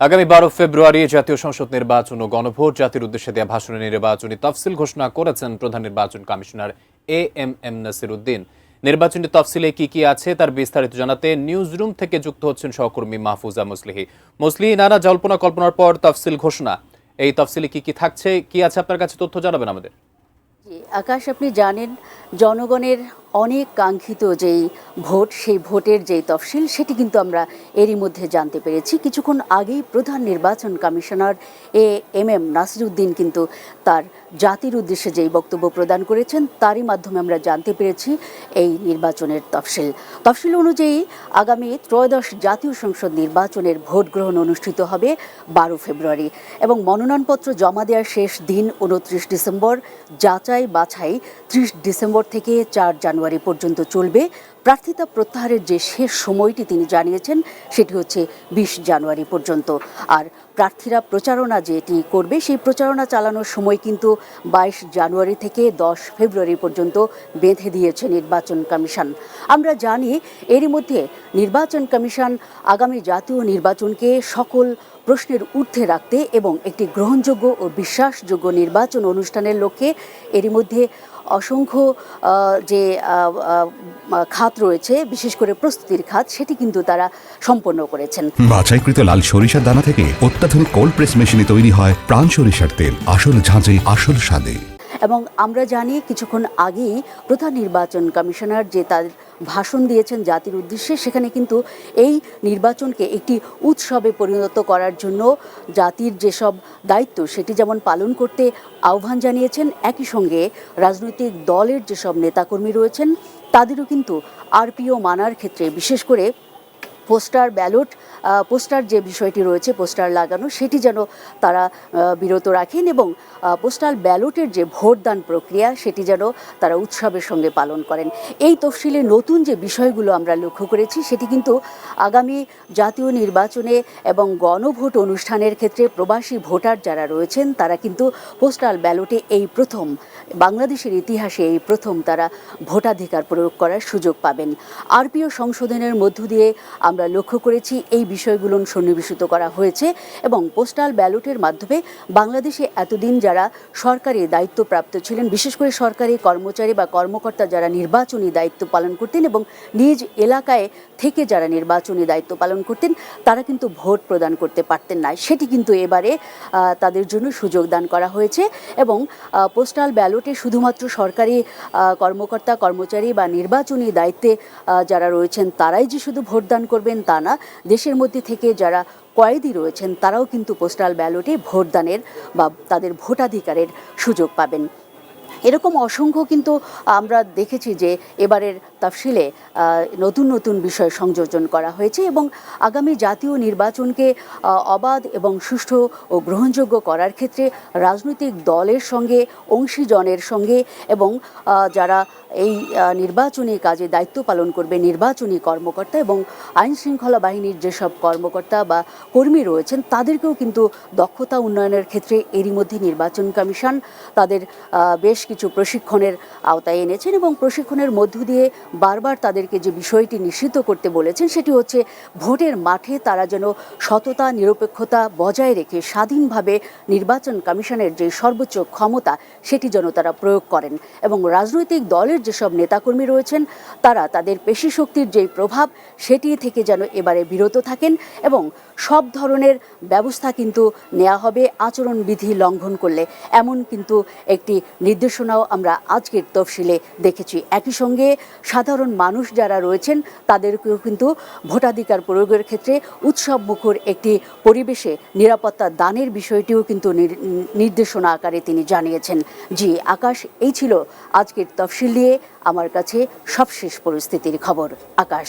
আগামী 12 ফেব্রুয়ারি জাতীয় সংসদ নির্বাচন ও গণভোট জাতির উদ্দেশ্যে দেওয়া ভাষণে নির্বাচনী তফসিল ঘোষণা করেছেন প্রধান নির্বাচন কমিশনার এএমএম নাসির উদ্দিন। নির্বাচনী তফসিলে কি কি আছে তার বিস্তারিত জানাতে নিউজ রুম থেকে যুক্ত হচ্ছেন সহকর্মী মাহফুজা মুসলিহি। মুসলিহি, নানা জল্পনা কল্পনার পর তফসিল ঘোষণা, এই তফসিলে কি কি থাকছে, কি আছে আপনার কাছে তথ্য জানাবেন আমাদের। আকাশ, আপনি জানেন জনগণের অনেক কাঙ্ক্ষিত যেই ভোট, সেই ভোটের যেই তফসিল সেটি কিন্তু আমরা এরই মধ্যে জানতে পেরেছি। কিছুক্ষণ আগেই প্রধান নির্বাচন কমিশনার এএমএম নাসির উদ্দিন কিন্তু তার জাতির উদ্দেশ্যে যেই বক্তব্য প্রদান করেছেন তারই মাধ্যমে আমরা জানতে পেরেছি এই নির্বাচনের তফসিল অনুযায়ী আগামী ত্রয়োদশ জাতীয় সংসদ নির্বাচনের ভোট গ্রহণ অনুষ্ঠিত হবে 12 ফেব্রুয়ারি এবং মনোনয়নপত্র জমা দেওয়ার শেষ দিন 29 ডিসেম্বর, যাচাই বাছাই 30 ডিসেম্বর থেকে 4 জানুয়ারি পর্যন্ত চলবে। প্রার্থিতা প্রত্যাহারের যে শেষ সময়টি তিনি জানিয়েছেন সেটি হচ্ছে 20 জানুয়ারি পর্যন্ত। আর প্রার্থীরা প্রচারণা যেটি করবে সেই প্রচারণা চালানোর সময় কিন্তু 22 জানুয়ারি থেকে 10 ফেব্রুয়ারি পর্যন্ত বেঁধে দিয়েছে নির্বাচন কমিশন। আমরা জানি এরই মধ্যে নির্বাচন কমিশন আগামী জাতীয় নির্বাচনকে সকল প্রশ্নের ঊর্ধ্বে রাখতে এবং একটি গ্রহণযোগ্য ও বিশ্বাসযোগ্য নির্বাচন অনুষ্ঠানের লক্ষ্যে এরই মধ্যে অসংখ্য যে খাত রয়েছে, বিশেষ করে প্রস্তুতির খাত, সেটি কিন্তু তারা সম্পন্ন করেছেন। বাছাইকৃত লাল সরিষার দানা থেকে অত্যাধুনিক কোল্ড প্রেস মেশিনে তৈরি হয় প্রাণ সরিষার তেল, আসল ঝাঁঝে আসল স্বাদে। এবং আমরা জানি কিছুক্ষণ আগেই প্রধান নির্বাচন কমিশনার যে তার ভাষণ দিয়েছেন জাতির উদ্দেশ্যে, সেখানে কিন্তু এই নির্বাচনকে একটি উৎসবে পরিণত করার জন্য জাতির যেসব দায়িত্ব সেটি যেমন পালন করতে আহ্বান জানিয়েছেন, একই সঙ্গে রাজনৈতিক দলের যেসব নেতাকর্মী রয়েছেন তাদেরও কিন্তু আরপিও মানার ক্ষেত্রে, বিশেষ করে পোস্টার যে বিষয়টি রয়েছে, পোস্টার লাগানো, সেটি যেন তারা বিরত রাখেন এবং পোস্টাল ব্যালটের যে ভোটদান প্রক্রিয়া সেটি যেন তারা উৎসবের সঙ্গে পালন করেন। এই তফসিলে নতুন যে বিষয়গুলো আমরা লক্ষ্য করেছি সেটি কিন্তু আগামী জাতীয় নির্বাচনে এবং গণভোট অনুষ্ঠানের ক্ষেত্রে প্রবাসী ভোটার যারা রয়েছেন তারা কিন্তু পোস্টাল ব্যালটে এই প্রথম, বাংলাদেশের ইতিহাসে এই প্রথম তারা ভোটাধিকার প্রয়োগ করার সুযোগ পাবেন। আরপিও সংশোধনের মধ্য দিয়ে আমরা লক্ষ্য করেছি এই বিষয়গুলো সন্নিবেশিত করা হয়েছে এবং পোস্টাল ব্যালটের মাধ্যমে বাংলাদেশে এতদিন যারা সরকারি দায়িত্বপ্রাপ্ত ছিলেন, বিশেষ করে সরকারি কর্মচারী বা কর্মকর্তা যারা নির্বাচনী দায়িত্ব পালন করতেন এবং নিজ এলাকায় থেকে যারা নির্বাচনী দায়িত্ব পালন করতেন তারা কিন্তু ভোট প্রদান করতে পারতেন না, সেটি কিন্তু এবারে তাদের জন্য সুযোগ দান করা হয়েছে এবং পোস্টাল ব্যালটে শুধুমাত্র সরকারি কর্মকর্তা কর্মচারী বা নির্বাচনী দায়িত্বে যারা রয়েছেন তারাই যে শুধু ভোটদান করবেন তা না, দেশের মধ্যে থেকে যারা কয়েদি রয়েছেন তারাও কিন্তু পোস্টাল ব্যালটে ভোটদানের বা তাদের ভোটাধিকারের সুযোগ পাবেন। এরকম অসংখ্য কিন্তু আমরা দেখেছি যে এবারের তফসিলে নতুন নতুন বিষয় সংযোজন করা হয়েছে এবং আগামী জাতীয় নির্বাচনকে অবাধ এবং সুষ্ঠু ও গ্রহণযোগ্য করার ক্ষেত্রে রাজনৈতিক দলের সঙ্গে, অংশীজনের সঙ্গে এবং যারা এই নির্বাচনী কাজে দায়িত্ব পালন করবে, নির্বাচনী কর্মকর্তা এবং আইন শৃঙ্খলা বাহিনীর যেসব কর্মকর্তা বা কর্মী রয়েছেন তাদেরকেও কিন্তু দক্ষতা উন্নয়নের ক্ষেত্রে এরই মধ্যে নির্বাচন কমিশন তাদের বেশ কিছু প্রশিক্ষণের আওতায় এনেছেন এবং প্রশিক্ষণের মধ্য দিয়ে বারবার তাদেরকে যে বিষয়টি নিশ্চিত করতে বলেছেন সেটি হচ্ছে ভোটের মাঠে তারা যেন সততা, নিরপেক্ষতা বজায় রেখে স্বাধীনভাবে নির্বাচন কমিশনের যে সর্বোচ্চ ক্ষমতা সেটি যেন তারা প্রয়োগ করেন এবং রাজনৈতিক দলের যেসব নেতাকর্মী রয়েছেন তারা তাদের পেশি শক্তির যেই প্রভাব সেটি থেকে যেন এবারে বিরত থাকেন এবং সব ধরনের ব্যবস্থা কিন্তু নেওয়া হবে আচরণবিধি লঙ্ঘন করলে, এমন কিন্তু একটি নির্দেশনাও আমরা আজকের তফসিলে দেখেছি। একই সঙ্গে সাধারণ মানুষ যারা রয়েছেন তাদেরকেও কিন্তু ভোটাধিকার প্রয়োগের ক্ষেত্রে উৎসব মুখর একটি পরিবেশে নিরাপত্তা দানের বিষয়টিও কিন্তু নির্দেশনা আকারে তিনি জানিয়েছেন। জি আকাশ, এই ছিল আজকের তফসিল নিয়ে আমার কাছে সবশেষ পরিস্থিতির খবর। আকাশ।